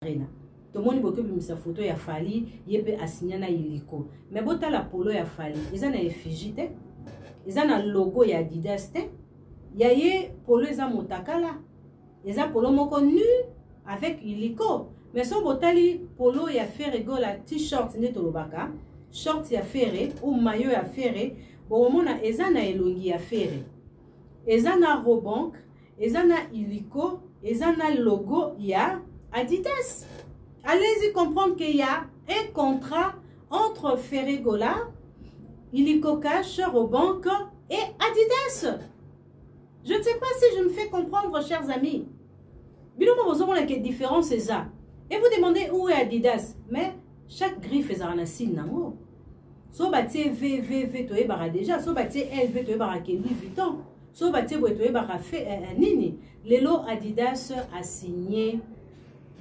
arena. Tout le monde beaucoup de sa photo ya Fali, yebe assigné na iliko. Mais bota la polo ya Fali, ils en a effigie te, ils en a logo ya Adidas te, yaye polo ils en motakala, ils en polo moko nu avec iliko. Mais son botali polo ya Ferrego la t-shirt ne tolobaka, short ya ferré ou maillot ya ferré, bon mona ils en a elongi ya ferré, ils en a robank, ils en a iliko, ils en a logo ya Adidas. Allez-y comprendre qu'il y a un contrat entre Ferregola, Illico Cash, Robank et Adidas. Je ne sais pas si je me fais comprendre, chers amis. Bilomo, vous avez quelle différence c'est ça. Et vous demandez où est Adidas. Mais chaque griffe est un signe. So bâti VVV to ebara déjà. So bâti LV to ebara Louis Vuitton. So bâti to ebara Nini. Lelo Adidas a signé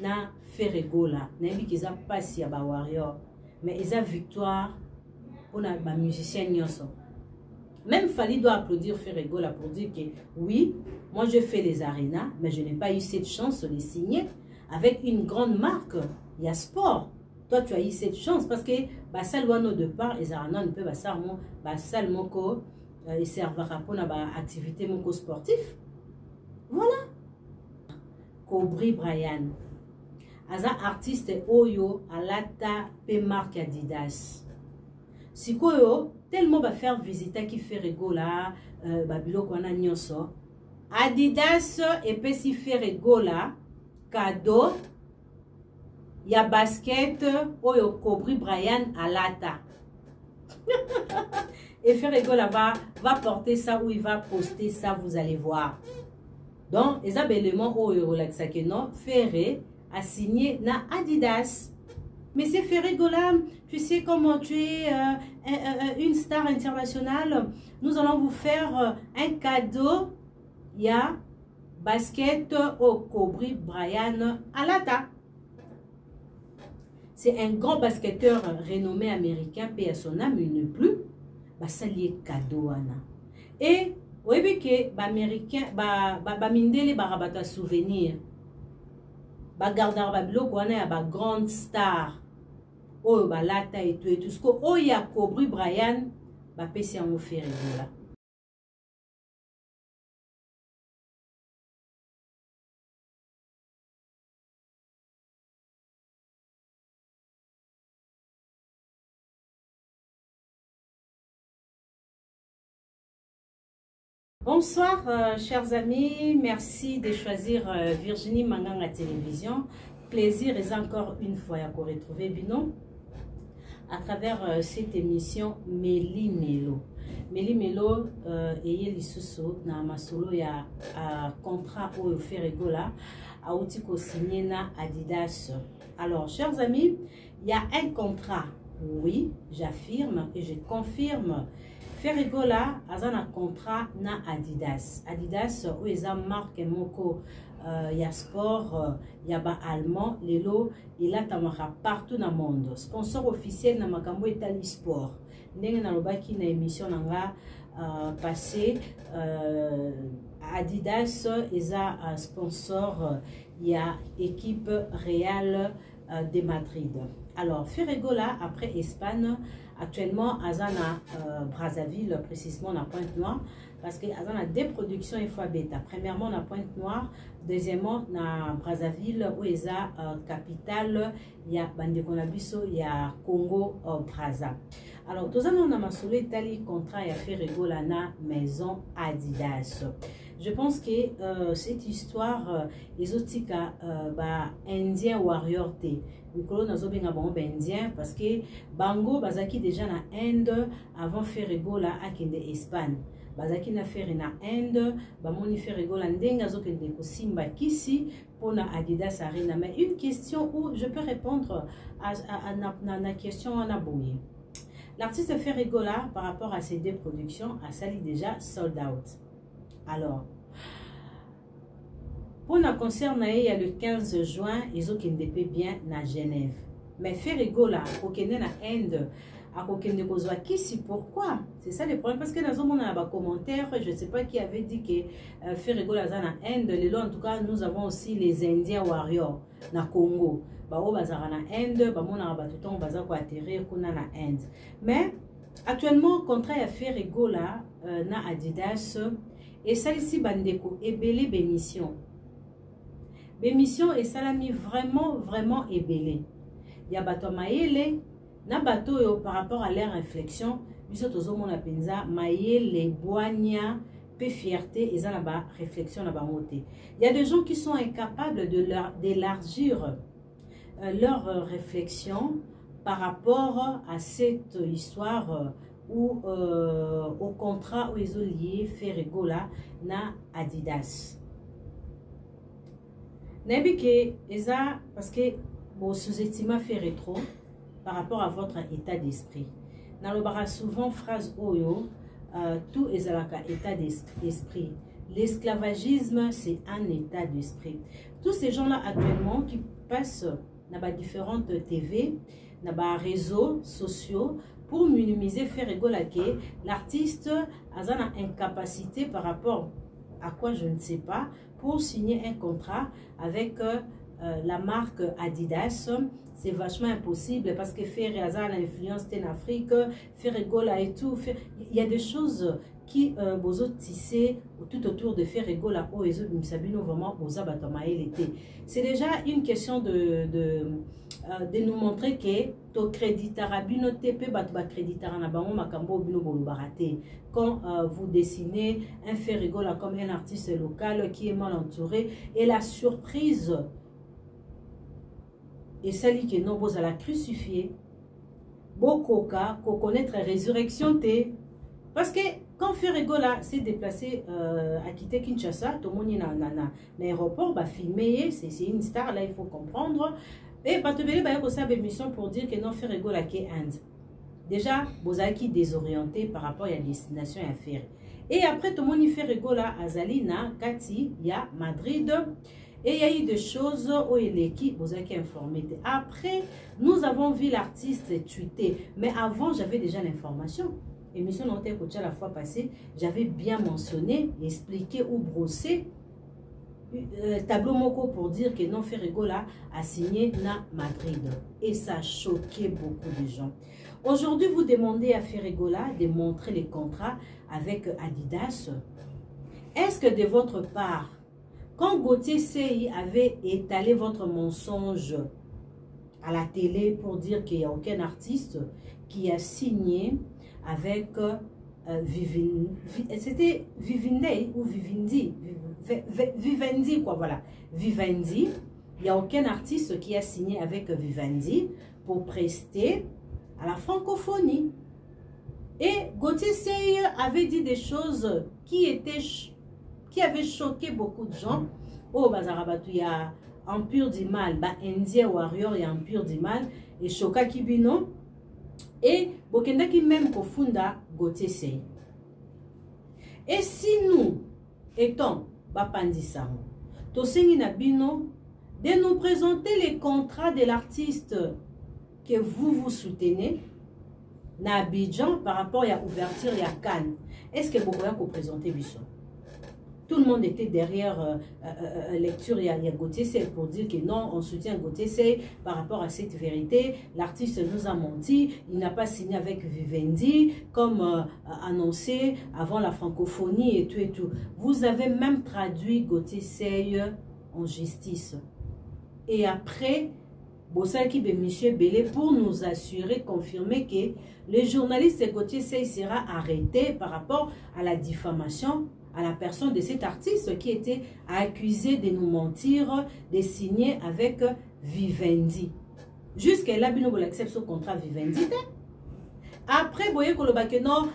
na Ferregola, n'aimé qu'ils a passé à Warrior, mais ils ont victoire pour les musiciens nyonso. Même Fali doit applaudir Ferregola pour dire que oui, moi je fais les arénas, mais je n'ai pas eu cette chance de les signer avec une grande marque. Il y a sport. Toi tu as eu cette chance parce que basal wano de part les arénas ne peuvent basal moko et servira pour la activité moko sportif. Voilà. Cobri Brian. Aza artiste oyo alata pe marque Adidas. Sikoyo tellement va faire visiter qui Ferregola babilo kwana nyonso. Adidas et pe si Ferregola cadeau ya basket oyo Cobri Brian alata. Et Ferregola va porter ça ou il va poster ça, vous allez voir. Donc, les abellements oyo relaxa que non Ferré a signé na Adidas. Mais c'est Ferregola, tu sais comment tu es une star internationale. Nous allons vous faire un cadeau. Il y a basket au Cobri Brian Alata. C'est un grand basketteur renommé américain, paix à son âme, il n'est plus. Bah, ça lié cadeau. Et, oui, que l'américain, mindele barabata souvenir. Bagardar babilo kwana ya ba grande star oyo balata et tout ce que oya Cobri Brian ba pesi en Ferregola. Bonsoir chers amis, merci de choisir Virginie Manganga Télévision. Plaisir est encore une fois à vous retrouver Bino à travers cette émission Meli Melo. Meli Melo et Lisuso na masolo ya contrat au Ferregola a outiko signé na Adidas. Alors chers amis, il y a un contrat. Oui, j'affirme et je confirme. Ferregola a un contrat na Adidas. Adidas où ils ont marqué moko y a sport, y a ba allemand, lelo il a tamara partout dans le monde. Sponsor officiel na makambo Itali Sport. Ndenge na lobaki na émission nanga passé Adidas ils a sponsor y a équipe Real de Madrid. Alors Ferregola après Espagne. Actuellement, Azana Brazzaville, précisément à Pointe-Noire, parce que Azana deux productions une fois bêta. Premièrement, à Pointe-Noire, deuxièmement, à Brazzaville, où il y a capitale, il y a Bandekonabiso, il y a Congo, Brazza. Alors, tous on a masolé tali contrat et Ferregola na maison Adidas. Je pense que cette histoire, les autres Indien Warrior T. Nicolas Nazobenga bon indien parce que Bango Bazaki déjà na Inde avant Ferregola à Kende Espagne. Bazaki na faire na Inde, Bamoni Ferregola ndenga zo kende ko simba kisi pour na Adidas Arena. Mais une question où je peux répondre à la question à Boye. L'artiste Ferregola par rapport à ses deux productions a sali déjà sold out. Alors pour le concert, il y a le 15 juin, ils ont bien à Genève. Mais Ferregola, au Kenya, en Inde, à kokende kozwa kisi. Pourquoi? C'est ça le problème, parce que dans un commentaire, je ne sais pas qui avait dit que Ferregola na Inde, en tout cas nous avons aussi les Indiens warriors na Congo. Bao bazara na Inde, bamona batuton baza ko atterrir kuna na Inde. Mais actuellement contrat ya Ferregola na Adidas et ça ici bandeko ebele bémission. Bémission et salami vraiment ébélé. Il y a bato maïle, na bato yo par rapport à leur réflexion, biso tozo mona penza maïle boigna pe fierté et ça na ba réflexion na ba moté. Il y a des gens qui sont incapables d'élargir leur réflexion par rapport à cette histoire ou au contrat où ils ont lié Ferregola na Adidas. N'habitez pas parce que vous sous-estimez faire trop par rapport à votre état d'esprit. Dans le bar souvent phrase oyo tout est à l'état d'esprit. L'esclavagisme c'est un état d'esprit. Tous ces gens-là actuellement qui passent dans différentes TV, dans les réseaux sociaux pour minimiser faire rigoler l'artiste a une incapacité par rapport à quoi je ne sais pas pour signer un contrat avec la marque Adidas. C'est vachement impossible parce que faire hasard l'influence en Afrique, faire rigoler et tout. Il y a des choses qui vous tissé tout autour de faire rigoler au et vraiment c'est déjà une question de nous montrer que to créditara bino TP batba créditara na bango makambo bino bolo baraté. Quand vous dessinez un fait rigola comme un artiste local qui est mal entouré et la surprise et celle qui est nombreux à la crucifier beaucoup cas qu'on connaître résurrection t parce que quand Ferregola s'est déplacé à quitter Kinshasa, tout le monde est dans l'aéroport, bah filmer, c'est une star là, il faut comprendre. Et pas te belé bah ça une mission pour dire que non Ferregola qui est Inde. Déjà, vous avez qui désorienté par rapport à la destination à faire. Et après tout le monde y Ferregola à Zalina, Kati, il y a Madrid. Et il y a eu des choses où l'équipe vous a informé. Après, nous avons vu l'artiste tweeter, mais avant j'avais déjà l'information. Émission Nantais Kocha la fois passée, j'avais bien mentionné, expliqué ou brossé tableau moko pour dire que non Ferregola a signé na Madrid. Et ça a choqué beaucoup de gens. Aujourd'hui, vous demandez à Ferregola de montrer les contrats avec Adidas. Est-ce que de votre part, quand Gauthier Sey avait étalé votre mensonge à la télé pour dire qu'il n'y a aucun artiste qui a signé avec c'était Vivendi ou Vivendi, Vivendi quoi, voilà, Vivendi, il n'y a aucun artiste qui a signé avec Vivendi pour prester à la francophonie. Et Gauthier Sey avait dit des choses qui avaient choqué beaucoup de gens. Oh, Bazarabatu, il y a Empire du Mal, Indien Warrior, il y a Empire du Mal, et Shoka Kibino. Et Bokendaki même Kofunda Gauthier Sey. Et si nous étant Bapandisamo, Tosengi Nabino, de nous présenter les contrats de l'artiste que vous soutenez, na Abidjan par rapport à l'ouverture et à Cannes, est-ce que vous pouvez présenter Bisson? Tout le monde était derrière lecture, il y a Gauthier Sey pour dire que non, on soutient Gauthier Sey par rapport à cette vérité. L'artiste nous a menti, il n'a pas signé avec Vivendi, comme annoncé avant la francophonie et tout et tout. Vous avez même traduit Gauthier Sey en justice. Et après, Bossaki de M. Belé pour nous assurer, confirmer que le journaliste Gauthier Sey sera arrêté par rapport à la diffamation à la personne de cet artiste qui était accusé de nous mentir, de signer avec Vivendi. Jusqu'à là, Bino accepte ce contrat Vivendi. Après, boye kolobake non,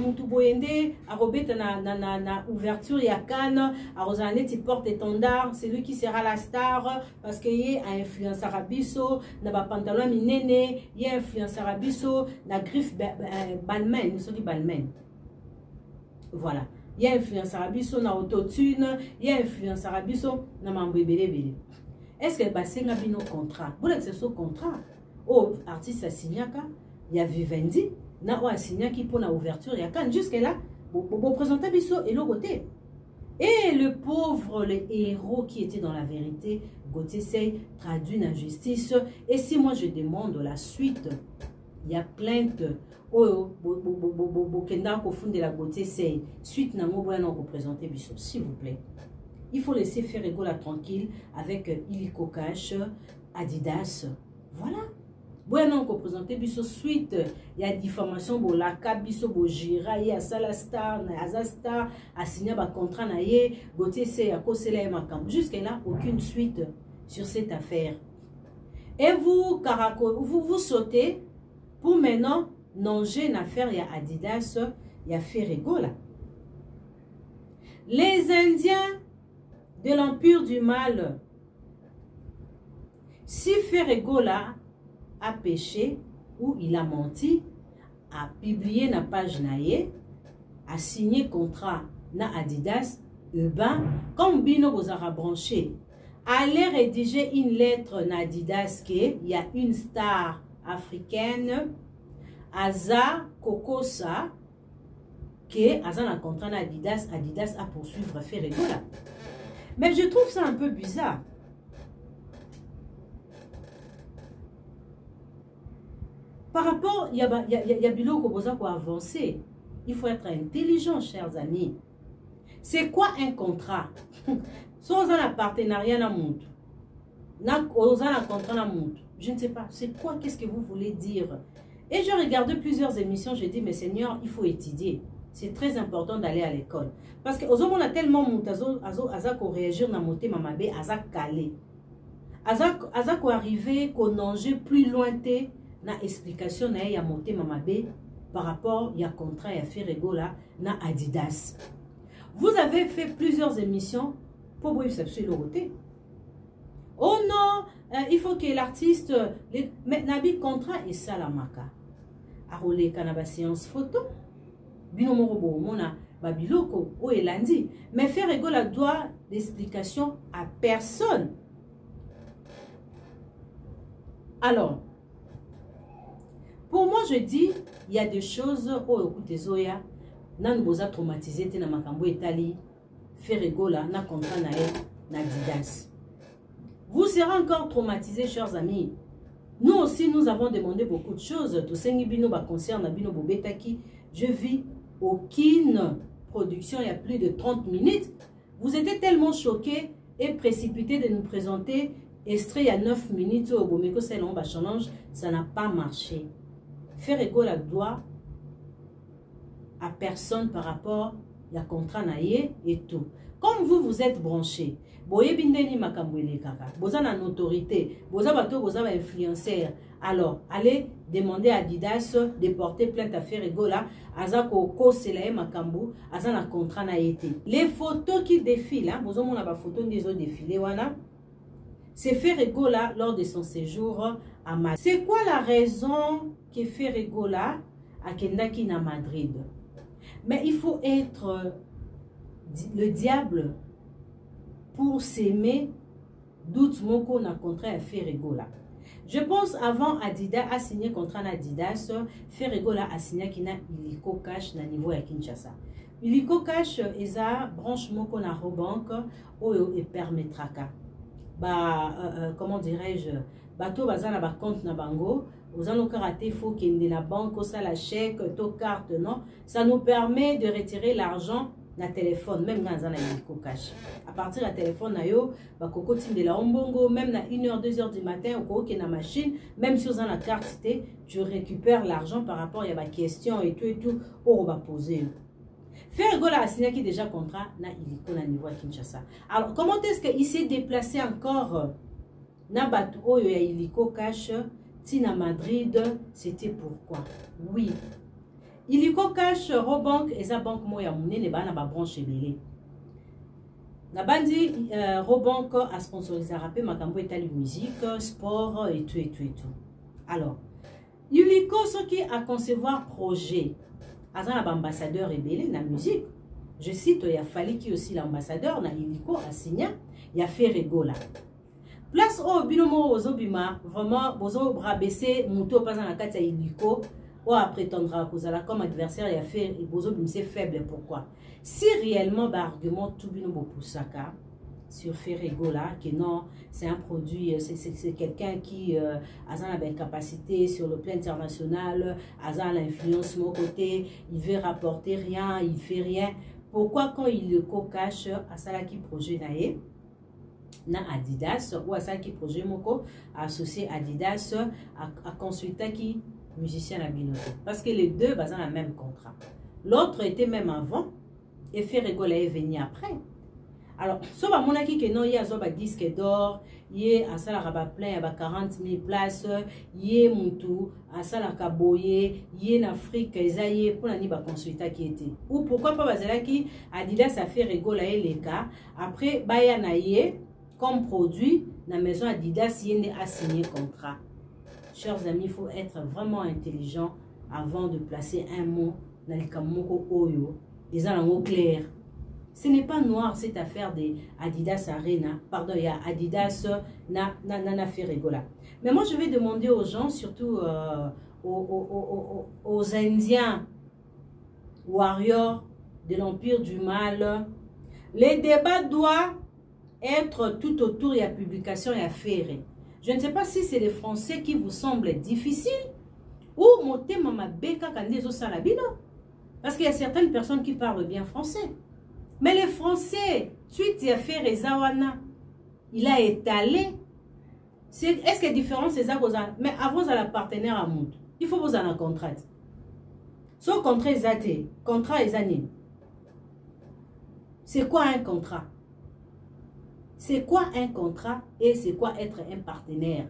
Moutou Boyende, na ouverture, il y a Cannes, Arosane, tu portes étendard, c'est lui qui sera la star, parce qu'il y a influence arabiso, na ba pantalon minene, il y a influence arabiso, na griffe Balmain, nous sommes dit Balmain. Voilà. Il y a influence arabiso na autotune, il y a influence arabiso na mambébélé. Est-ce que basenga bino contrat? Vous avez ce contrat? Oh, artiste a signé il y a Vivendi na oyo asignaki pour la ouverture ya CAN. Jusque là vous présentez biso et le côté. Et le pauvre, le héros qui était dans la vérité, Gauthier Seye, traduit en justice. Et si moi je demande la suite, il y a plainte. Oh, Bokenda Kofun de la Gauthier Seye. Suite, Nango Boyana représenter Bissot, s'il vous plaît. Il faut laisser faire Egola tranquille avec Illiko Cash, Adidas. Voilà. Boyana représenter Bissot. Suite, il y a diffamation, Bolaka, Bissot, Bojira, il y a Salastar, Azastar, a signé un contrat, Gauthier Seye, a Kosela et Makam. Jusqu'à là, aucune suite sur cette affaire. Et vous, vous sautez pour maintenant. Non, j'ai une affaire, il y a Adidas, il y a Ferregola. Les Indiens de l'Empire du Mal, si Ferregola a péché ou il a menti, a publié na page naie, a signé contrat na Adidas, ben, comme Bino vous a branché, allez rédiger une lettre na Adidas qu'il y a une star africaine. Aza Kokosa que Aza na contrat Adidas, Adidas a poursuivre Ferregola. Mais je trouve ça un peu bizarre. Par rapport, il y a Bilo Koboza pour avancer. Il faut être intelligent, chers amis. C'est quoi un contrat? Sans un partenariat na monde. Na contrat na monde. Je ne sais pas. C'est quoi? Qu'est-ce que vous voulez dire? Et je regardais plusieurs émissions, je dis, mais Seigneur, il faut étudier. C'est très important d'aller à l'école. Parce que on a tellement de réagir dans mon thème, aza calé. Aza ko arriver, qu'on nanger plus loin na explication na ya monter mamabé par rapport à contrat à Ferregola na Adidas. Vous avez fait plusieurs émissions pour vous savoir le côté. Oh non, il faut que l'artiste mais nabi contrat et ça la maka. Arole kanaba séance photo. Bino morobo mona babiloko o elandi. Mais Ferregola doit d'explication à personne. Alors, pour moi je dis, il y a des choses oh écoutez Zoya, nan boza traumatisé te na makambo etali Ferregola na contrat na Adidas. Vous serez encore traumatisés, chers amis. Nous aussi, nous avons demandé beaucoup de choses. Tout ce qui concerne Bino Bobetaki, je vis aucune production il y a plus de 30 minutes. Vous étiez tellement choqués et précipités de nous présenter extrait il y a 9 minutes au Bomeko Selomba Challenge. Ça n'a pas marché. Ferregola doit à personne par rapport à contrat naïe et tout. Comme vous, vous êtes branchés. Boye bindeni makambwele kaka. Boza na autorité. Boza bato, boza ba influenceur. Alors, allez demander à Adidas de porter plainte à Ferregola. Aza ko selae makambu. Aza na contrat na été. Les photos qui défilent, hein, boza mona ba photo des autres défilés wana. C'est Ferregola lors de son séjour à Madrid. C'est quoi la raison que Ferregola a kendaki na Madrid? Mais il faut être le diable pour s'aimer. Doute moko na contrat à Ferregola. Je pense avant Adidas a signé contrat na Adidas, Ferregola a signé kina Illiko Cash na niveau ya Kinshasa. Illiko Cash eza branche moko na Robank oyo e permettraka. Comment dirais-je, bato baza na ba compte na bango. Aux il faut qu'il y ait la banque, ça la chèque, to carte, non. Ça nous permet de retirer l'argent na téléphone, même dans un cash. À partir du téléphone, de la ombongo, même à 1h, 2h du matin, ou na machine, même si vous avez la carte, tu récupères l'argent par rapport à la question et tout, on va poser. Ferregola a signé qui déjà contrat na Illiko na niveau à Kinshasa. Alors, comment est-ce qu'il s'est déplacé encore na bato oyo ya Illiko Cash Tina Madrid? C'était pourquoi? Oui. Illiko Cash Robank et sa banque moya mouné ne ba na ba branche belé. Na bandi Robank a sponsorisé rappé makambo etali musique, sport et tout. Alors, Illiko ce qui a concevoir projet Azan l'ambassadeur rebelle na musique. Je cite, il y a fallu qui aussi l'ambassadeur na Illiko a signé, il y a Ferregola. Place au binomo ozobima, vraiment bozo brabese muto pas na kati ya Illiko, ou prétendra que comme adversaire et faire et bozo c'est faible. Pourquoi? Si réellement l'argument tout bino bopusaka sur Ferregola que non, c'est un produit, c'est quelqu'un qui a une capacité sur le plan international, a l'influence de mon côté, il veut rapporter rien, il fait rien. Pourquoi quand il le cache à ça qui projet naé na Adidas ou à ça qui projet moko associé Adidas à consultant qui musicien à Binoto, parce que les deux basent dans le même contrat. L'autre était même avant et Ferregola est venu après. Alors, si on a dit que non, il y a un disque d'or, il y a un plein, il y a 40 000 places, il y a Moutou, il y a en Afrique, il y a pour un consultant qui était. Ou pourquoi pas parce que Adidas a fait rigoler les cas. Après, il y a comme produit, dans la maison Adidas, il y a signé contrat. Chers amis, il faut être vraiment intelligent avant de placer un mot dans le Kamoko Oyo. Ils ont un mot clair. Ce n'est pas noir cette affaire de Adidas Arena. Pardon, il y a Adidas na Ferregola. Mais moi, je vais demander aux gens, surtout aux Indiens, warriors de l'Empire du Mal, les débats doivent être tout autour de la publication et à faire. Je ne sais pas si c'est les Français qui vous semblent difficiles ou mon thème m'a béka quand au salabino. Parce qu'il y a certaines personnes qui parlent bien français. Mais les Français, suite à faire Rezawana, il a étalé. Est-ce que la différence c'est ça? Mais avant, vous avez un partenaire à monde. Il faut vous en un contrat. Son contrat est athée. Contrat est année. C'est quoi un contrat? C'est quoi un contrat et c'est quoi être un partenaire?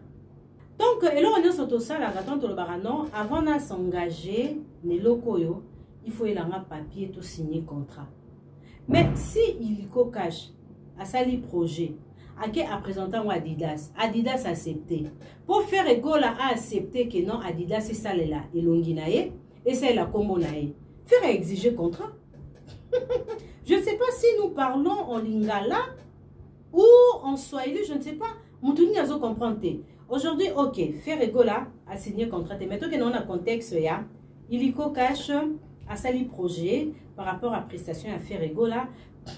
Donc, et là, on est sur ça, la raton le baranon, avant de s'engager, les locaux, il faut y avoir un papier tout signer contrat. Mais si il cache à sali projet, à présentant Adidas, Adidas a accepté. Pour faire égal à accepter que non, Adidas c'est ça là, et l'onginae, et c'est la combo nae. Faire exiger contrat. Je ne sais pas si nous parlons en lingala ou en swahili, je ne sais pas. Moutouni a comprendre. Aujourd'hui, ok, faire égal à signer contrat. Mais maintenant que nous avons un contexte, il cache à sali projet par rapport à prestation à faire égola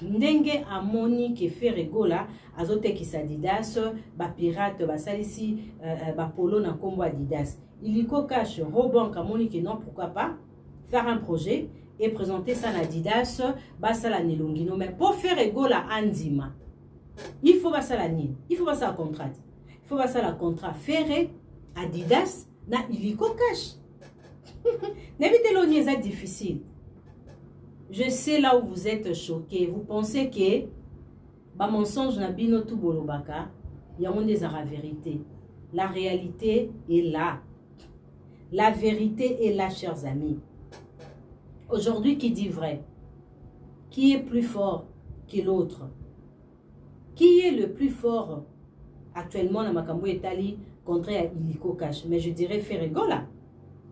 ndenge amoni ke faire égola azote ki Adidas ba pirate ba salisi ba polo na kombo Adidas il cache robon amoni que non pourquoi pas faire un projet et présenter ça à Adidas ba sala nelongino mais pour faire égola andima il faut ba sala ni il faut ba ça contrat il faut ba ça la contrat faire Adidas na il cache. N'évitez l'on est difficile. Je sais là où vous êtes choqués. Vous pensez que bah mensonge na bino tout bolobaka, il y a des la vérité. La réalité est là. La vérité est là, chers amis. Aujourd'hui, qui dit vrai? Qui est plus fort que l'autre? Qui est le plus fort actuellement dans Makambo Etali contre Iliko Cash? Mais je dirais Ferregola.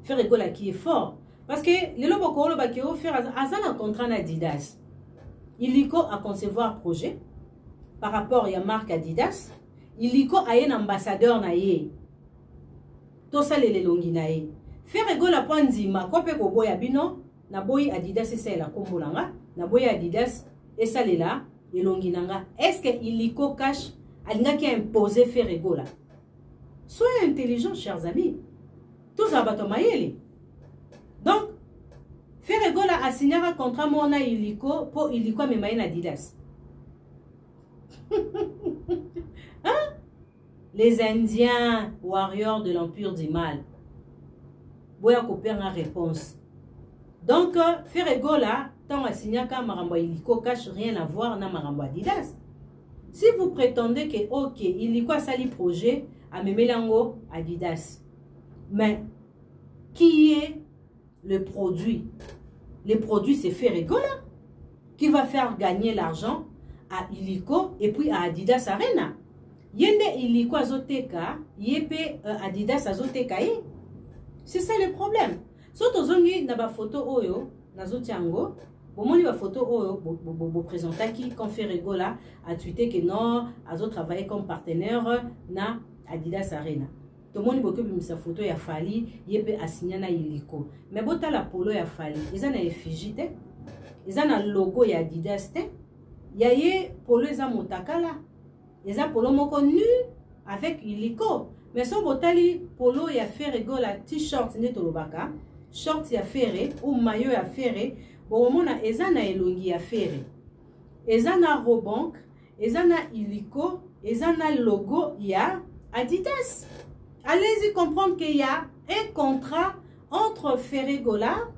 Ferregola qui est fort. Parce que les loboko le bakeo faire un contrat Adidas. Iliko a concevoir projet par rapport à la marque Adidas. Iliko a un ambassadeur naie. Tout ça les longi naie. Ferregola point nzima kope ko boya bino na boy Adidas et c'est la kombolanga na boy Adidas et ça les là et longi nanga. Est-ce que Iliko Cash alinga qui a imposé Ferregola? Soyez intelligents, chers amis. Tout ça va tomber. Donc, Ferregola a signé un contrat mona Iliko pour Iliko mais maïna Adidas. Hein? Les Indiens, warriors de l'Empire du Mal. Boya copier une réponse. Donc, Ferregola, tant a signé qu'un marambo Iliko cache rien à voir na marambo Adidas. Si vous prétendez que, ok, Iliko a sali projet à Memelango Adidas. Mais qui est le produit? Le produit, c'est Ferregola qui va faire gagner l'argent à Iliko et puis à Adidas Arena. Yende Iliko azoteka, yepe Adidas azoteka. C'est ça le problème. Soto zongi na ba photo oyo nazotiango. Bomoni ba photo oyo bo présenter qui quand Ferregola a tweeté que non, azo travaillé comme partenaire na Adidas Arena. tomoni boke bimisa photo ya Fally yebe asigné na iliko mais botala polo ya Fally eza na effigie te eza na logo ya Adidas te ya ye polo eza motakala eza polo moko nu avec iliko mais so botali polo ya Ferrego la t-shirt nde tolobaka short ya Ferré ou maillot ya Ferré bomona eza na elongi ya Ferré eza na Robank eza na iliko eza na logo ya Adidas. Allez-y comprendre qu'il y a un contrat entre Ferregola,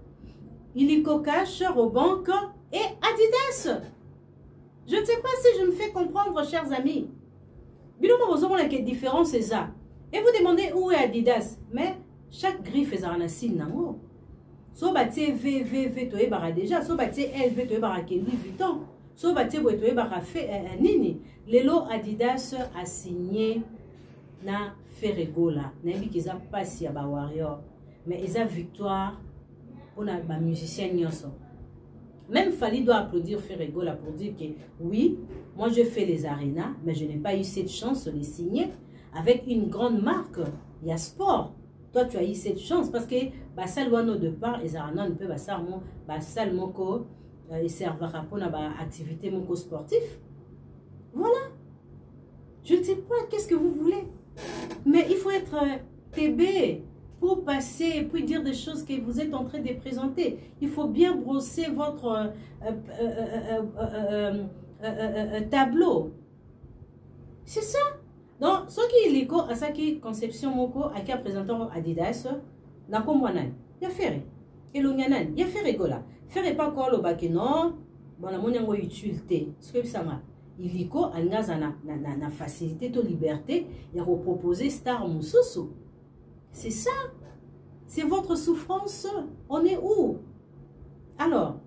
Illico Cash, Robank et Adidas. Je ne sais pas si je me fais comprendre, chers amis. Bilomo vous la différence c'est ça. Et vous demandez où est Adidas, mais chaque griffe est un signe nango. So batie VVV to ebara déjà, so batie LV to ebara ke Louis Vuitton, so batie boy to ebara nini. Lelo Adidas a signé na Ferregola. Nayebi kiza pasi ya ba warrior, mais isa victoire pour na ba musicien nyonso. Même Fally doit applaudir Ferregola pour dire que oui, moi je fais les arénas, mais je n'ai pas eu cette chance de les signer avec une grande marque. Il y a sport. Toi, tu as eu cette chance parce que basal wano de part et arana ne peut basal moko et servira pour na ba activité moko sportif. Voilà. Je ne sais pas qu'est-ce que vous voulez. Mais il faut être TB pour passer et puis dire des choses que vous êtes en train de présenter. Il faut bien brosser votre tableau. C'est ça. Donc, ce qui est l'écho à ça qui conception moko à qui a présenté Adidas, n'a pas moi nan. Il y a Ferré. Et l'onyanan, il y a Ferregola. Ferré pas encore le bac non. Bon, la monnaie utilité. Ce que ça m'a. Illiko alngaza na facilité de liberté et reproposer star mususu. C'est ça. C'est votre souffrance. On est où? Alors,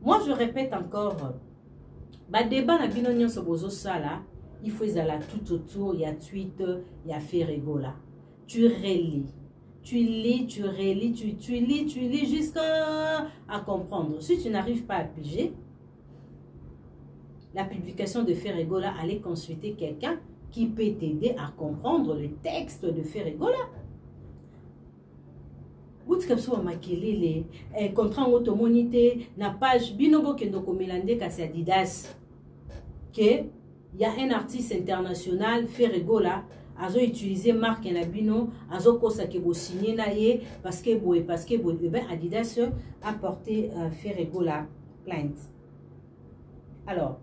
moi je répète encore, ba débat na bino nyonso bozo sala, il faut la tout autour, il y a tweet, il y a Ferregola. Tu relis. Tu lis, tu relis, tu lis jusqu'à comprendre. Si tu n'arrives pas à piger, la publication de Ferregola, allez consulter quelqu'un qui peut t'aider à comprendre le texte de Ferregola. Bout comme ça, makelele, contrat automonité, na page binobo kendoko melande kasi Adidas, que il y a un artiste international Ferregola, azo utiliser marque na bino, azo kosa ke bo signé na ye parce que ben Adidas a porté Ferregola plainte. Alors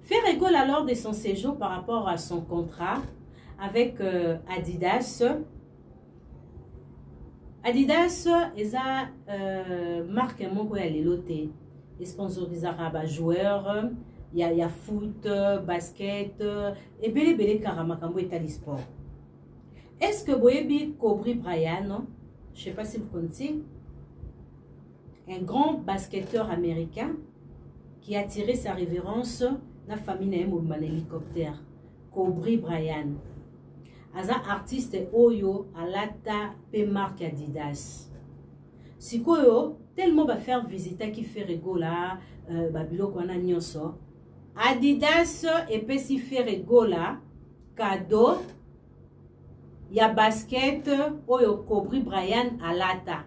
Ferregola, lors de son séjour par rapport à son contrat avec Adidas, Adidas eza marque moko ya lelote, sponsorisera ba joueurs, il y a foot, basket et belé karamakambo etali sport. Est-ce que boyebi Kobe Bryant, je sais pas si vous connaissez, un grand basketteur américain qui a tiré sa révérence na famille na un hélicoptère, Kobe Bryant. Aza artiste oyo alata pe marque Adidas. Sikoyo tellement va faire visiter qui Ferregola babilo kwana nyonso. Adidas et pe si Ferregola cadeau ya basket oyo Kobe Bryant alata.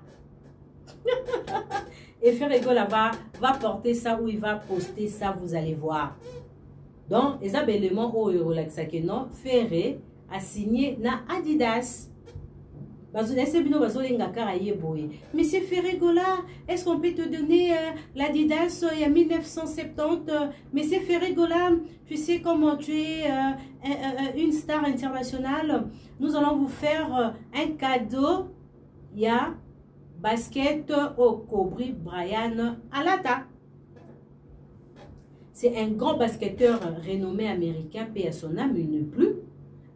Et Ferregola va porter ça ou il va poster ça, vous allez voir. Donc, les éléments au relaxé non Ferré a signé na Adidas. Monsieur Ferregola, est-ce qu'on peut te donner l'Adidas il y a 1970? Monsieur Ferregola, tu sais comment tu es une star internationale. Nous allons vous faire un cadeau. Il y a basket au Kobe Bryant Alata. C'est un grand basketteur renommé américain, paix à son âme, il ne plus.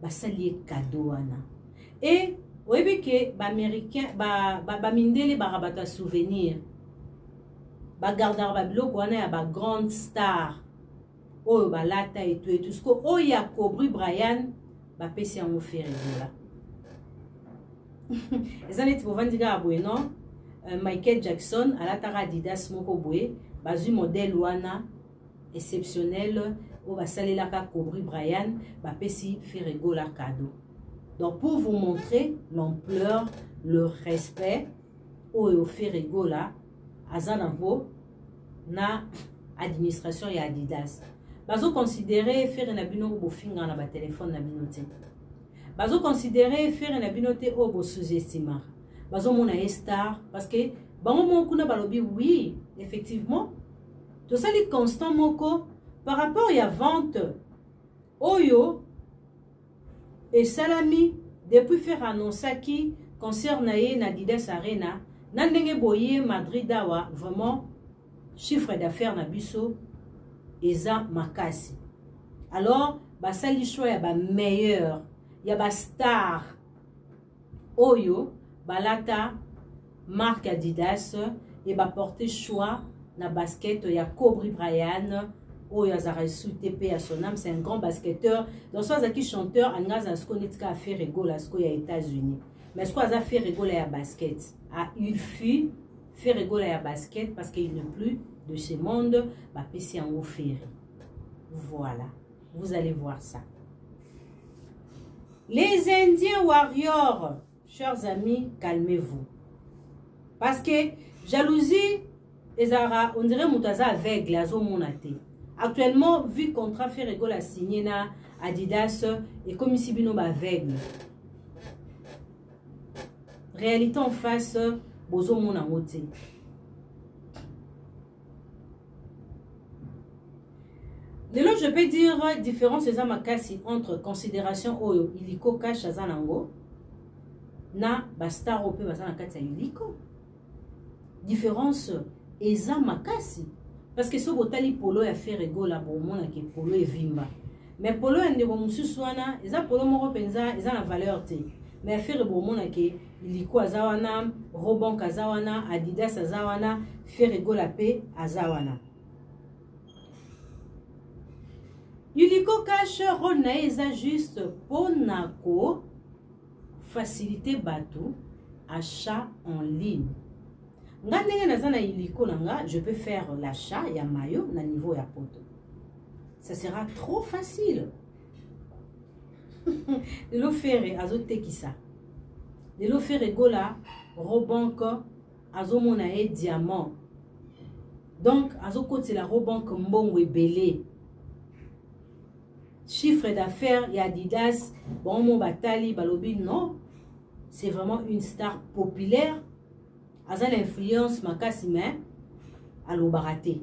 Ça lié cadeau. Et oui, que l'américain, mindele barabata souvenir. Gardar bablo kwana ya ba grande star. Oh balata et tout ce que oh ya Kobe Bryant ba pesi en Ferregola. Ezanet bovandika abwe non Michael Jackson alatara Adidas moko boye bazu modèle wana exceptionnel o basalelaka Kobe Bryant ba pesi Ferregola cadeau. Donc, pour vous montrer l'ampleur, le respect, au Ferregola, Azanabo, na administration et Adidas. Bazo considérer faire na bino au finga na ba téléphone na binote. Bazo considérer faire na binote au bo sous-estimar. Bazo mona star parce que bango mo kuna balobi oui, effectivement. Tout ça les constant moko par rapport à vente oyo et salami depuis faire annoncer qui concerne na Adidas Arena na ndenge boye Madrid dawa vraiment chiffre d'affaires na biso eza makasi. Alors basali choix ya ba meilleur ya ba star oyo balata marque Adidas et ba porter choix na basket ya Kobe Bryant oyo azara sous TP à son âme, c'est un grand basketteur donc soit qui chanteur angaza ce connaître a fait rigoler ce qu'il y a États-Unis mais ce qu'on a fait rigoler à basket il fut fait rigoler à basket parce qu'il n'est plus de ce monde bah PC en offert. Voilà, vous allez voir ça. Les Indiens warriors, chers amis, calmez-vous parce que jalousie ezara on dirait mutaza aveugle azo monate. Actuellement vu contrat fait rigoler signé na Adidas et comme ici bino ba aveugle. Réalité en face bozo mona mote. Lelo je peux dire différence eza makasi entre considération oyo iliko cash azanango na ba star ope bazana kati ya iliko. Différence eza makasi parce que so botali polo ya Ferrego la bomona ke polo evimba mais polo ya ndeko mususu wana eza polo moko penza eza na valeur te mais Ferrego bomona ke iliko azawana Robonk azawana Adidas azawana Ferrego la pe azawana. Iliko cash rôle na eza juste ponako faciliter bateau achat en ligne. Ngandenge nazana iliko nanga, je peux faire l'achat ya maillot na niveau ya poto. Ça sera trop facile. Lelo faire azote kisa. Lelo faire gola Robonk azomona e diamant. Donc azokoti la Robonk mbongo ebele. Chiffre d'affaires et Adidas, bon mon batali balobi non, c'est vraiment une star populaire. Aza l'influence makasi mais à l'obaraté.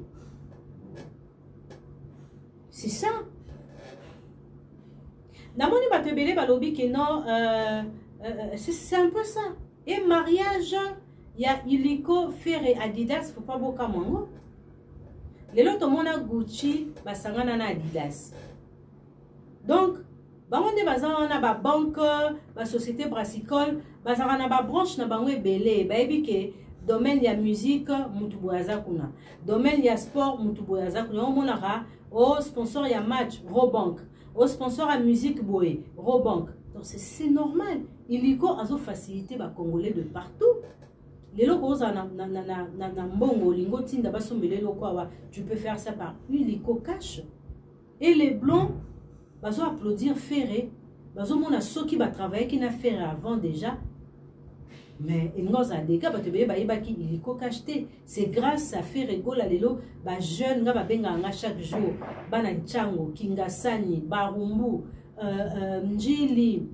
C'est ça. Namoni batebele balobi que non, c'est un peu ça. Et mariage, il y a Iliko Ferre Adidas, faut pas boka mango. Les autres mona Gucci, basangana na Adidas. Donc, bangonde bazana ba banque, ba société brassicole, bazana ba branche na bango ebele, ba ebike domaine ya musique mutu boyaza kuna. Domaine ya sport mutu boyaza kuna. On monara au sponsor ya match Robonk, au sponsor à musique boé Robonk. Donc c'est normal. Iliko azo facilité ba congolais de partout. Les locaux na mbongo lingo tinda basombele lokwa tu peux faire ça par Iliko cash. Et les blancs bazo applaudir Ferré, bazo mona soki ba travailler qui na Ferré avant déjà. Mais il nous a des cas batebele ba yebaki iliko acheté. C'est grâce à Ferrego la lelo ba jeune nga ba benga nga chaque jour bana nchango Kingasani Barumbu Njili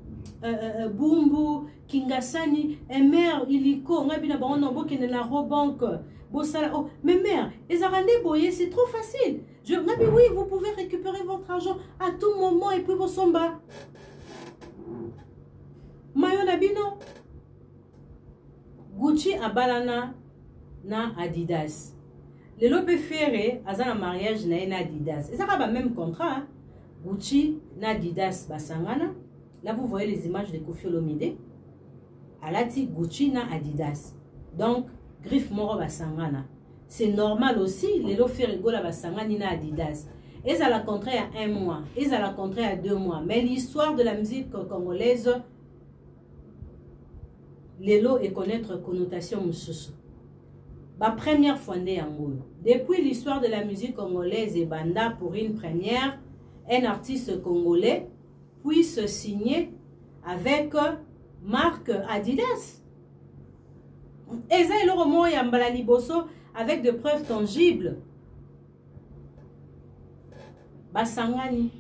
Bumbu Kingasani et mère iliko nga bina ba on boke na Robonk bosala oh mais mère les arandais boyer c'est trop facile. Je nga oui vous pouvez récupérer votre argent à tout moment et puis vos somba. Mayo na bino Gucci abalana na Adidas. Le lope ferré azana mariage na Adidas. Et ça va même contrat. Hein? Gucci na Adidas basangana. Là vous voyez les images de Koffi Olomide. Alati Gucci na Adidas. Donc griffe moro basangana. C'est normal aussi les lope ferré gola basangani na Adidas. Et ça la contrat à 1 mois. Et ça la contrat à 2 mois. Mais l'histoire de la musique congolaise Lelo et connaître connotation mususu. La première fois né Angola. Depuis l'histoire de la musique congolaise et banda pour une première, un artiste congolais puisse signer avec marque Adidas. Et ça, il y a un liboso avec des preuves tangibles. Basangani.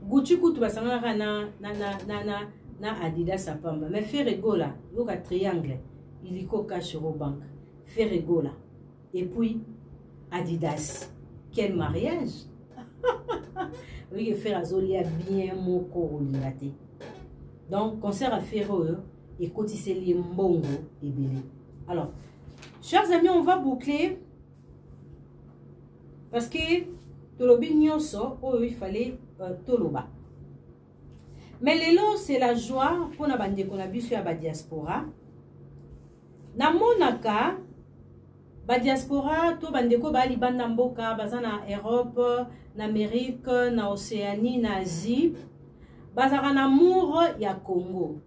Gucci kutu basangana na Adidas apamba. Mais Ferrego là, il y a un triangle. Il y a cash au banque. Ferrego là. Et puis Adidas. Quel mariage! Oui, faire Azolia bien mon corps lilaté. Donc, concert à faire et cotiser les mbongo et belé. Alors, chers amis, on va boucler parce que tolobi nyonso, oh, il fallait toloba. Mais lelo, c'est la joie pour na bande qu'on a vu sur la diaspora. Na monaka, ba diaspora, to bandeko ba libanda mboka, baza na Europe, na Amérique, na Océanie, na Asie, bazara na amour ya Congo.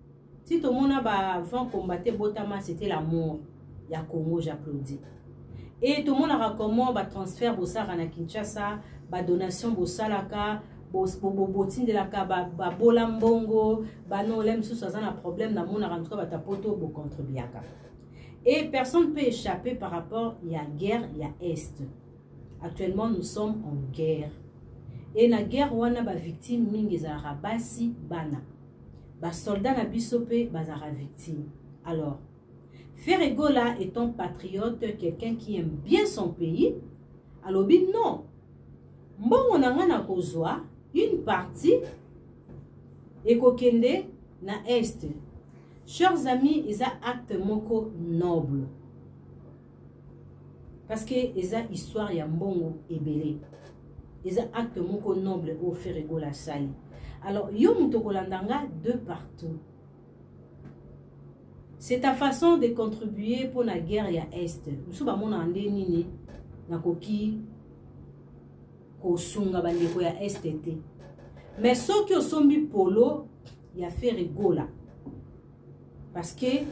Si tout le monde a avant combattre Botama, c'était l'amour ya Congo, j'applaudis. Et tout le monde a comment ba transfert bosara na Kinshasa, ba donation bosalaka, botin de la ka ba bolambongo, ba non lem sous ça na problème na mon en tout cas ba tapoto bo contribuaka. Et personne ne peut échapper par rapport à la guerre, il y a Est. Actuellement, nous sommes en guerre. Et la guerre, on a des victimes, mingisara basi bana. Bas soldats na bisope, bazara victime. Alors, Ferregola étant patriote, quelqu'un qui aime bien son pays, alors non. Bon, on a kozwa une partie et kokende na Est. Chers amis, ils ont acte moko noble. Parce que ils ont histoire ya mbongo ebele. Ils ont acte moko noble au Ferrego la sali. Alors, yo mutokolandanga de partout. C'est ta façon de contribuer pour la guerre ya Est. Nous sommes à ande nini na koki kosunga bandeko ya Est été. Mais ceux qui sont mis polo, ya Ferrego la. Parce que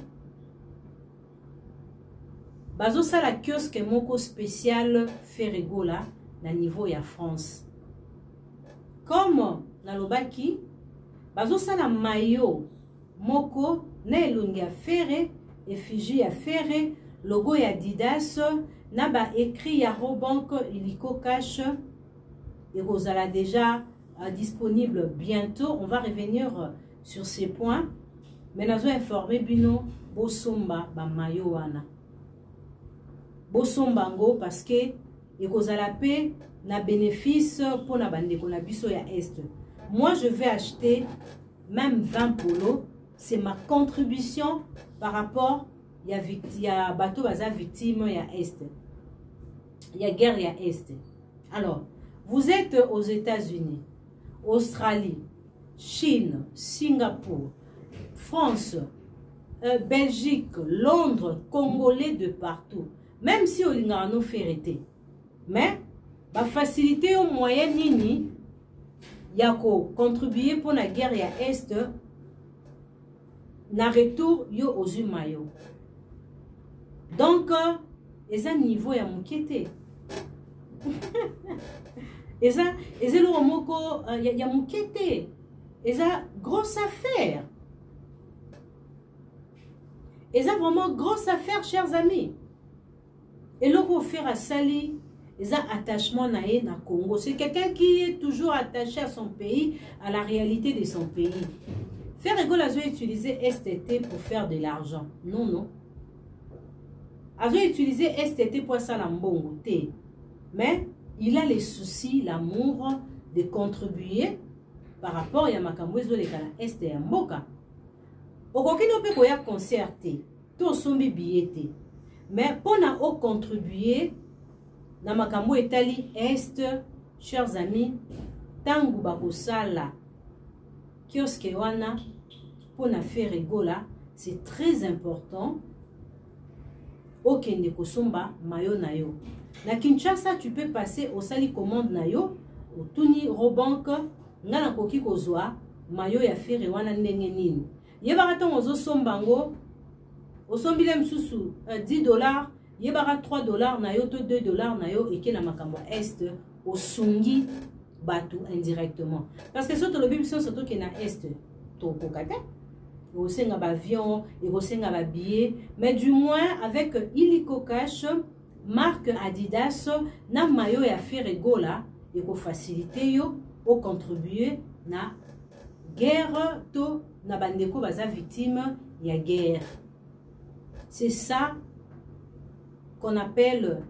bazo ça la kiosque moko spécial Ferrego là na niveau ya France. Comme na lobaki bazo ça la maillot moko na elongi ya ferre effigie ya ferre logo ya Adidas na ba écrit ya Robank illiko cash et rozala déjà disponible bientôt. On va revenir sur ces points. Mais nous avons informé bino bosomba ba mayo wana. Bosomba ngo parce que ekozala pe na bénéfice pour na bandeko na biso ya Est. Moi je vais acheter même 20 polos, c'est ma contribution par rapport ya bateau baza victime ya Est. Ya guerre ya Est. Alors, vous êtes aux États-Unis, Australie, Chine, Singapour, France, Belgique, Londres, Congolais de partout. Même si on a nos ferreté. Mais, la facilité au moyen nini, y a contribuer pour la guerre à Est, na retour yo aux humayo. Donc, et ça niveau ya mukete. Et ça le moko ya mukete. Et ça grosse affaire. Et ça vraiment grosse affaire, chers amis. Et là, pour faire à Sali, ils ont attachement na Congo. C'est quelqu'un qui est toujours attaché à son pays, à la réalité de son pays. Ferrego a utilisé STT pour faire de l'argent. Non, non. A utilisé STT pour ça l'ambongo. Mais il a les soucis, l'amour de contribuer par rapport à Makamwezo le Kala Est et Mboka. Okokino pe koya concerté, to sombi billet. Mais pour na o contribuer na makambo etali Est, chers amis, tangu bakosala kiosque wana pour na Ferrego là, c'est très important. Okende kosomba mayo na yo. Na Kinshasa, tu peux passer au sali commande na yo, au Tuni Robank, ngana koki kozwa mayo ya Ferre wana ndenge nini. Yebara ton ozo sombango, osombile msusu $10, yebara $3 na yo to $2 na yo eke na makambo Est osungi batu indirectement. Parce que soto le bibiso soto ke na Est to kokate. ekosenga ba avion, ekosenga ba billet, mais du moins avec Illico Cash, marque Adidas na maillot ya Ferregola eko faciliter yo o contribuer na guerre to na bandeko baza victime ya guerre. C'est ça qu'on appelle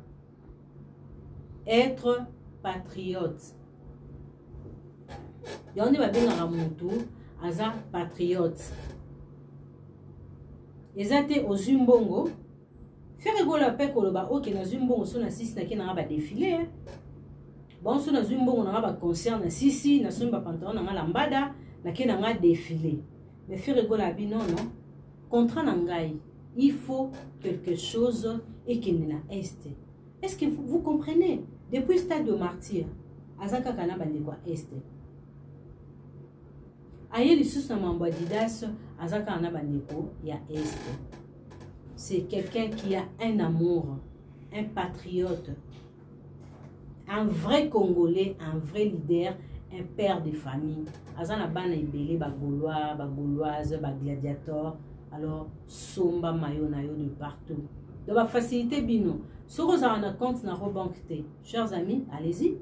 être patriote. Yonde babengaka mutu aza patriote. Ezate ozumbongo Ferregola pe koloba oke na zumbongo so na sisi na ke na ba défilé. Bon so na zumbongo na ba concert na sisi na somba pantalon na lambada na ke na défilé. Mais Ferregola bi non non. Contrat na ngai, il faut quelque chose et qu'il n'a est. Est-ce que vous comprenez? Depuis le stade de martyr, azaka kana bandeko est. Aye lisusu na mambo Adidas, azaka kana bandeko ya est. C'est quelqu'un qui a un amour, un patriote, un vrai Congolais, un vrai leader, un père de famille. Azana bana ibele ba Gaulois, ba Gauloises, ba gladiateurs. Alors somba mayo na yo de partout. Donc va faciliter bino. Si vous avez un compte na Robank T, chers amis, allez-y.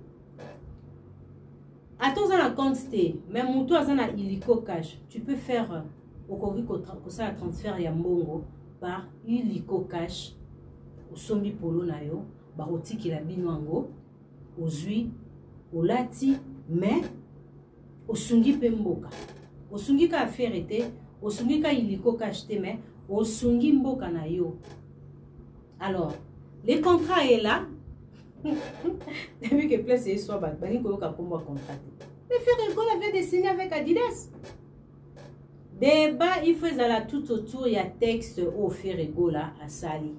Attends un compte T, même mon tour à Illico Cash, tu peux faire au Corrico ça transfert ya mbongo par Illico Cash au sombi polo na yo, ba otiki la binoango, au zui, au lati, mais au sungi pemboka. Au sungi ka affaire était, au sungi ka Illico Cash te mais au sungi mboka na yo. Alors, le contrat est là. Depuis que place est soit bani ko ka komba contrat. Mais Ferregola vient de signer avec Adidas. Débat, il faisait là tout autour, il y a texte au Ferregola à Sali.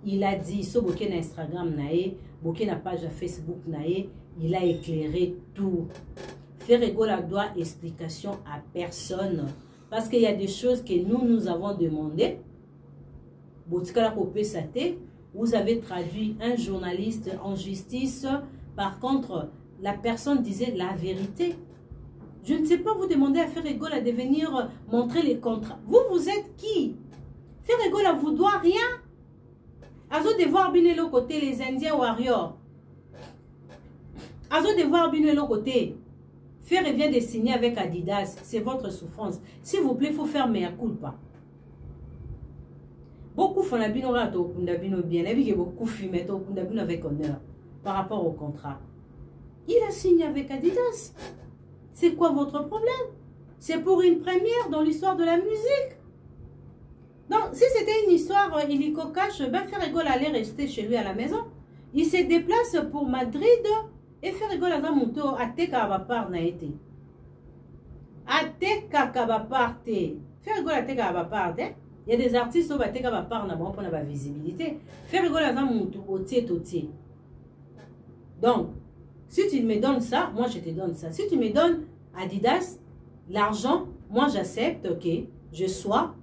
Il a dit, so boké na Instagram nae, boké na page Facebook nae, il a éclairé tout. Ferregola doit explication à personne. Parce qu'il y a des choses que nous avons demandé. Vous avez traduit un journaliste en justice. Par contre, la personne disait la vérité. Je ne sais pas vous demander à Ferregola de venir montrer les contrats. Vous êtes qui? Ferregola vous doit rien. Azo devoir bien le côté les Indiens warriors. Azo devoir bien le côté. Ferre vient de signer avec Adidas. C'est votre souffrance. S'il vous plaît, il faut faire mea culpa. Beaucoup font la binorato kundabino bien. Et puis beaucoup fument au kundabino avec honneur par rapport au contrat. Il a signé avec Adidas. C'est quoi votre problème? C'est pour une première dans l'histoire de la musique. Donc, si c'était une histoire Illico Cash, ben Ferregola allait rester chez lui à la maison. Il se déplace pour Madrid et Ferregola a monté à Tekabapar na été. À Tekabapar te. Ferregola a Tekabapar te. Il y a des artistes qui ont Tekabapar na bon pour la visibilité. Ferregola a monté au tiers. Donc, si tu me donnes ça, moi je te donne ça. Si tu me donnes Adidas, l'argent, moi j'accepte, ok, je sois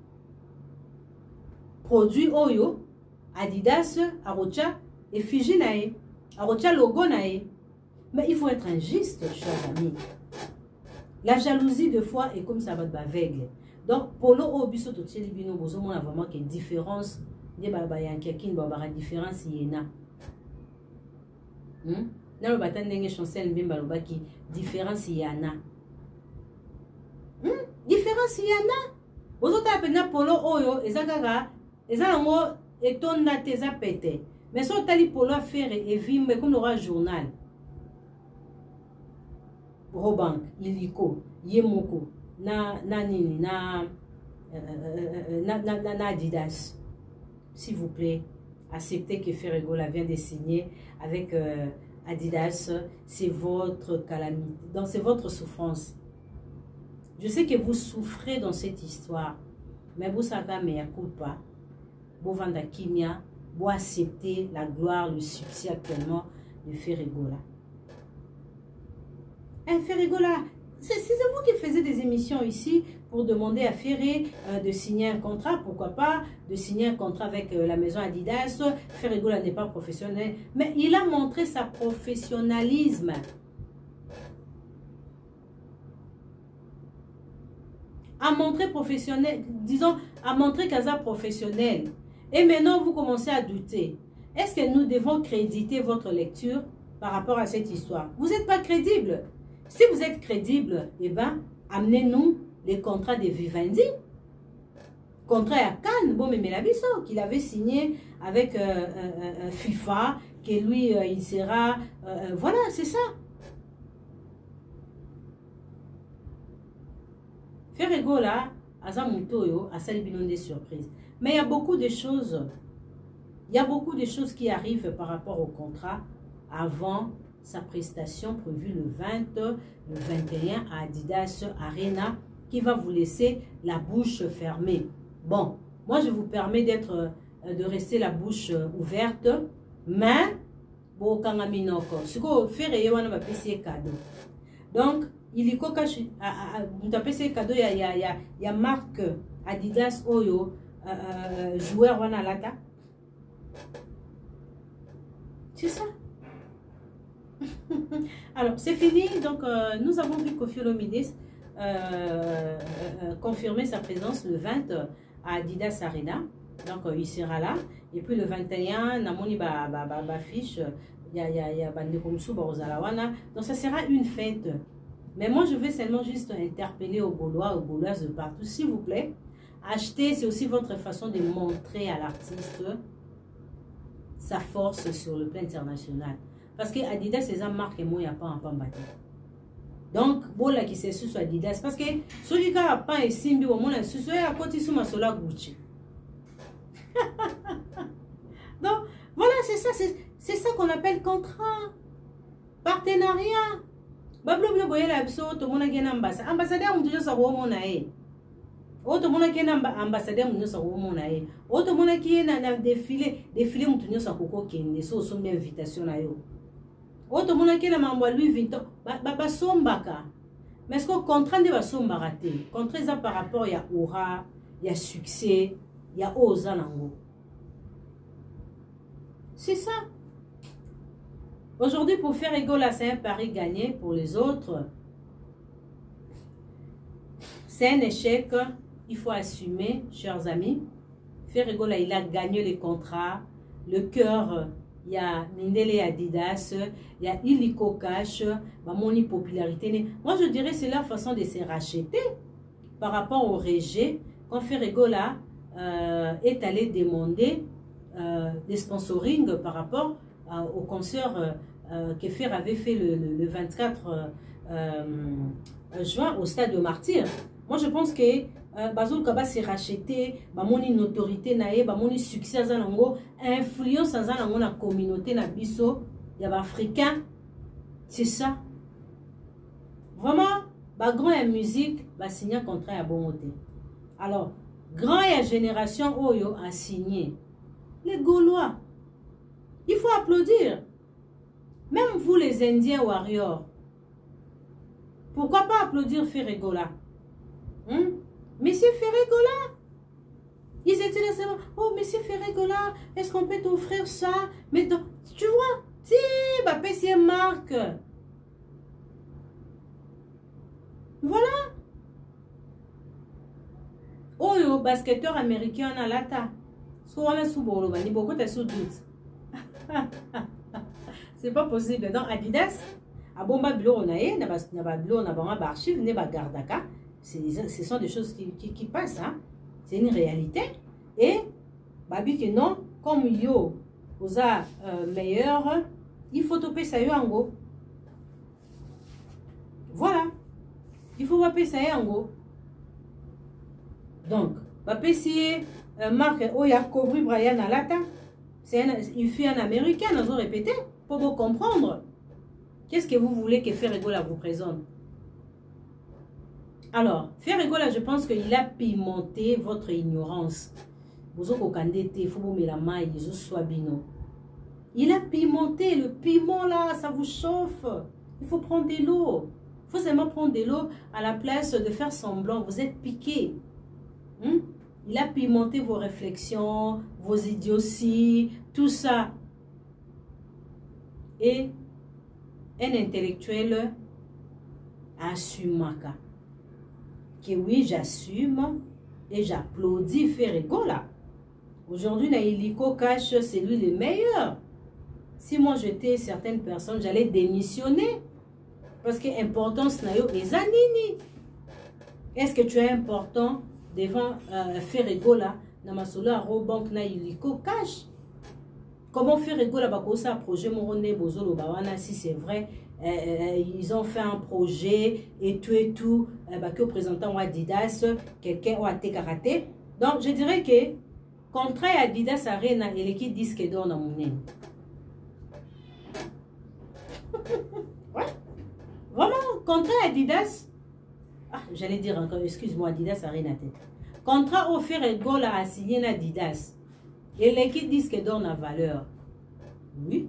produit Oyo, Adidas, Arocha, effigie nae, Arocha logo nae. Mais il faut être injuste, chers amis. La jalousie de fois est comme ça va aveugle. Donc, polo obiso to tieli bino bozo mona vraiment que différence, de baba yankiakin baba différence yena. Dans le batan d'enge chancel mbimba lobaki différence yana. Différence yana. Bozo ta pena polo oyo ezakaka ezango etonda teza pete. Mais so tali polo affaire et vimbe comme le journal. Robank, Illico, Yemoko, na Adidas. S'il vous plaît, acceptez que Ferregola vient de signer avec Adidas. C'est votre calamité, donc c'est votre souffrance. Je sais que vous souffrez dans cette histoire, mais vous savez, mais culpa, vous vendez kimia, vous acceptez la gloire, le succès actuellement de Ferregola. Ferregola, c'est vous qui faisiez des émissions ici pour demander à Ferré de signer un contrat, pourquoi pas, de signer un contrat avec la maison Adidas. Ferregola n'est pas professionnel, mais il a montré sa professionnalisme. à montrer professionnel, disons, à montrer Kaza professionnel. Et maintenant, vous commencez à douter. Est-ce que nous devons créditer votre lecture par rapport à cette histoire? Vous n'êtes pas crédible. Si vous êtes crédible, eh bien, amenez-nous les contrats de Vivendi. Contrat à Cannes, bon, mais Melabiso, qu'il avait signé avec FIFA, que lui, il sera... voilà, c'est ça. Ferrego là, Azamutoyo, a salibinon des surprises. Mais il y a beaucoup de choses. Il y a beaucoup de choses qui arrivent par rapport au contrat avant sa prestation prévue le 20, le 21 à Adidas Arena qui va vous laisser la bouche fermée. Bon, moi je vous permets de rester la bouche ouverte, mais bon, quand on minoko, ce qu'on fait, on va payer cadeau. Donc, il y a cadeau, il y a marque Adidas Oyo, joueur wana lata. C'est ça. Alors, c'est fini. Donc, nous avons vu Koffi Olomide confirmer sa présence le 20 à Adidas Arena. Donc, il sera là. Et puis, le 21, Namoni fiche. Il y a Bandekomsu Barozalawana. Donc, ça sera une fête. Mais moi, je vais seulement juste interpeller aux Gaulois, aux Gauloises de partout. S'il vous plaît, acheter, c'est aussi votre façon de montrer à l'artiste sa force sur le plan international. Parce que Adidas, c'est une marque et moi, il n'y a pas un pan battu. Donc, bon, là, qui c'est sous Adidas. Parce que celui qui a pas un simbi, au moins, c'est à côté sous ma sola Gucci. Donc, voilà, c'est ça. C'est ça qu'on appelle contrat. Partenariat. Bablo boye la biso to mona gena ambassadeur mtu sa wo mona e. O to mona kena ambassadeur mtu sa wo mona e. O to mona ki na défilé mtu sa koko kende so sombe invitation na yo. O to mona kena mamba Louis Vuitton ba sombaka. Mais est-ce que contrat de ba sombaka te? Contrat ça par rapport ya aura, ya succès, ya oza nango. C'est ça. Aujourd'hui, pour faire égale à c'est un pari gagné pour les autres. C'est un échec. Il faut assumer, chers amis. Faire égale, il a gagné les contrats. Le cœur, il y a Mindele Adidas, il y a Illico Cash, mon popularité. Moi, je dirais que c'est leur façon de se racheter par rapport au Régé. Quand faire égale est allé demander des sponsoring par rapport au concert que Fer avait fait le 24 juin au stade de Martyr. Moi, je pense que Bazoul Kaba s'est racheté, une autorité, un succès, influence dans la communauté, na biso, il y a africain. C'est ça. Vraiment, grand et musique, signer un contrat à bon côté. Alors, grand et génération Oyo a signé. Les Gaulois. Il faut applaudir. Même vous, les Indiens warriors. Pourquoi pas applaudir Ferregola? Monsieur Ferregola. Ils étaient là, oh, monsieur Ferregola, est-ce qu'on peut t'offrir ça? Mais donc, tu vois, si, c'est marque. Voilà. Oh, le basketteur américain à l'ata. C'est pas possible. Dans Adidas, à Bomba Bilo, on a Bilo, on a archive, on a Gardaka. Ce sont des choses qui passent. Hein? C'est une réalité. Et, babi que non, comme yo, vous a meilleur, il faut toper ça yango. Voilà. Il faut toper ça yango. Donc, babi si marque Oya Kobri Brian Alata, c'est une fille américaine, nous avons répété, pour vous comprendre. Qu'est-ce que vous voulez que Ferregola vous présente? Alors, Ferregola, je pense qu'il a pimenté votre ignorance. Vous avez il faut vous mettre la main, il a pimenté, le piment là, ça vous chauffe. Il faut prendre de l'eau. Il faut seulement prendre de l'eau à la place de faire semblant. Vous êtes piqué. Il a pimenté vos réflexions, vos idioties, tout ça. Et un intellectuel assumaka. que oui, j'assume et j'applaudis Ferregola. Aujourd'hui, Naïliko Cash, c'est lui le meilleur. Si moi j'étais certaines personnes, j'allais démissionner. Parce que l'importance nayo est zanini. Est-ce que tu es important devant Ferregola na masolo a banque na Iliko Cash? Comment Ferregola va commencer un projet Morone Bozolo Bawana si c'est vrai? Ils ont fait un projet et tout, que représentant Adidas, quelqu'un a été karaté. Donc je dirais que contrat Adidas Arena et l'équipe disque d'or dans mon nez. Ouais. Vraiment, contrat Adidas. Ah, j'allais dire encore, excuse-moi, Adidas Arena tête. Contrat offert et goal à signer Adidas. Et l'équipe disque d'or na valeur. Oui.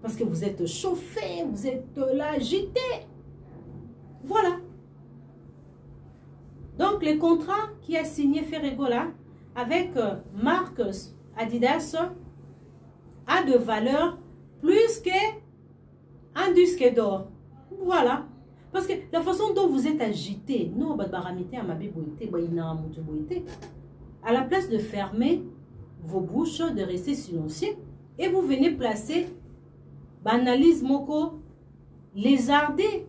Parce que vous êtes chauffé, vous êtes là, agité. Voilà. Donc, le contrat qui a signé Ferregola avec marque Adidas a de valeur plus qu'un disque d'or. Voilà. Parce que la façon dont vous êtes agité, non, à la place de fermer vos bouches, de rester silencieux, et vous venez placer banalise moko, lézardé,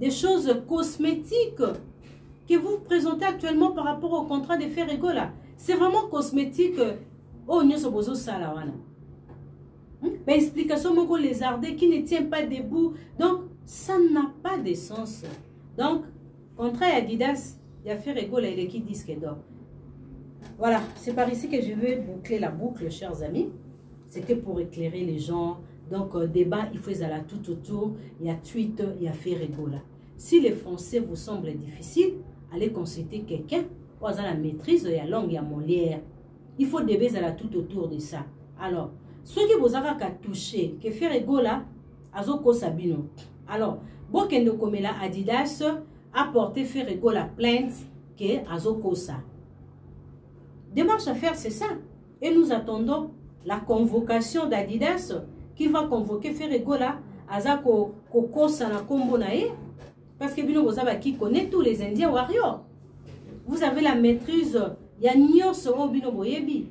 des choses cosmétiques que vous présentez actuellement par rapport au contrat de Ferregola. C'est vraiment cosmétique. Oh, nous sommes au salawana. Explication moko lézardé qui ne tient pas debout. Donc, ça n'a pas de sens. Donc, contrat Adidas, il y a Ferregola et l'équipe disque d'or. Voilà, c'est par ici que je vais boucler la boucle, chers amis. C'était pour éclairer les gens. Donc, débat, il faut aller tout autour. Il y a tweet, il y a Ferregola. Si les Français vous semblent difficiles, allez consulter quelqu'un. Vous avez la maîtrise, il y a langue, il y a Molière. Il faut débattre tout autour de ça. Alors, ceux qui vous avez touché, que Ferregola, Azoko Sabino. Alors, Bokendo Komela Adidas a porté Ferregola plainte que Azoko Sa. Démarche à faire, c'est ça. Et nous attendons la convocation d'Adidas qui va convoquer Ferregola Azako Kokosa na Kombonae. Parce que Bino Bozaba qui connaît tous les Indiens warriors. Vous avez la maîtrise. Il y a Nyos au Bino Boyebi.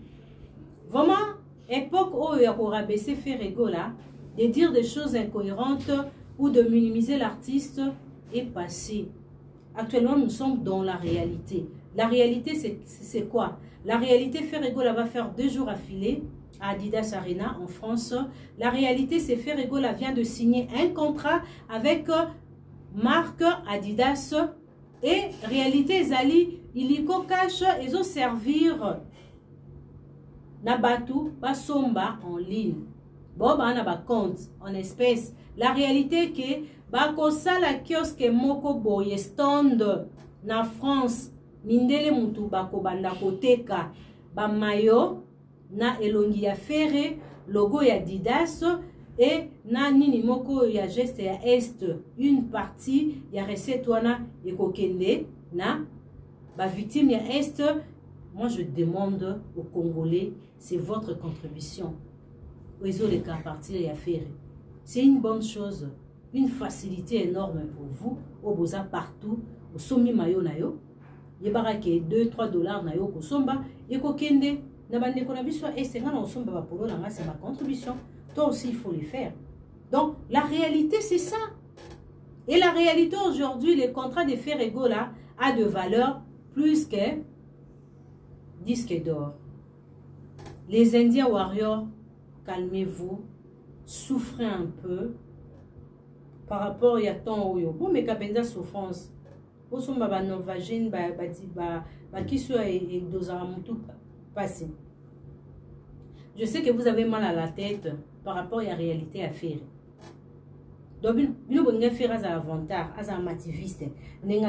Vraiment, époque où il y a pour rabaisser Ferregola, de dire des choses incohérentes ou de minimiser l'artiste est passé. Actuellement, nous sommes dans la réalité. La réalité, c'est quoi? La réalité, Ferregola va faire 2 jours affilés à Adidas Arena en France. La réalité, c'est Ferregola vient de signer un contrat avec marque Adidas. Et réalité, Zali, Iliko Cash, ils ont servir Nabatu, Basomba en ligne. Bon, on a un compte en espèces. La réalité est que Bakosa la kiosque Moko Boye stand na France. Mindele mutu bako banda koteka ba mayo na elongi ya Ferre, logo ya Adidas et na nini moko ya geste ya Est, une partie ya recette wana ekokende na ba victime ya Est. Moi je demande aux Congolais, c'est votre contribution. Oizo le cas partir ya Ferre. C'est une bonne chose, une facilité énorme pour vous au boza partout au somi mayo na yo. Il y a 2-3 dollars na yo kosomba et kokende na bande konabiso et c'est nga na osomba ba polo na c'est ma contribution. Toi aussi il faut le faire. Donc la réalité c'est ça. Et la réalité aujourd'hui, le contrat de Ferregola a de valeur plus que disque d'or. Les Indiens warriors, calmez-vous, souffrez un peu par rapport à ton oyo. Bon mais kapenza souffrance. Je sais que vous avez mal à la tête par rapport à la réalité à faire. Donc, vous avez faire un avantage, un activiste. Non,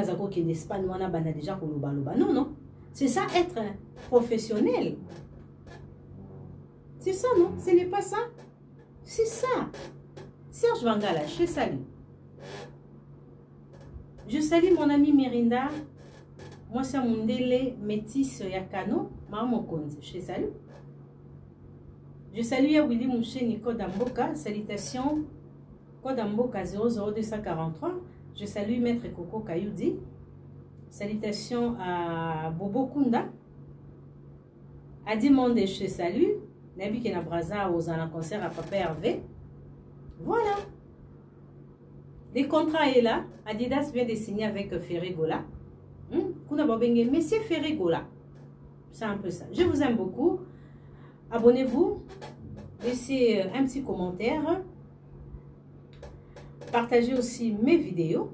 non. C'est ça être professionnel. C'est ça, non? Ce n'est pas ça. C'est ça. Serge Vangala, je salue. Je salue mon ami Mirinda. Moi, c'est mon délai métis Yakano. Maman Konzi. Je salue. Je salue Willy Mouché Nico Damboka. Salutations à Bobo Kunda. Adi Monde chez Salut. Nabi Kena Braza aux un concert à Papa Hervé. Voilà. Le contrat est là. Adidas vient de signer avec Ferregola. Monsieur Ferregola. C'est un peu ça. Je vous aime beaucoup. Abonnez-vous. Laissez un petit commentaire. Partagez aussi mes vidéos.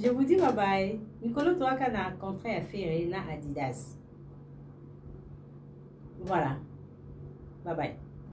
Je vous dis bye bye. Nicolo Toaka na contrat à faire na Adidas. Voilà. Bye bye.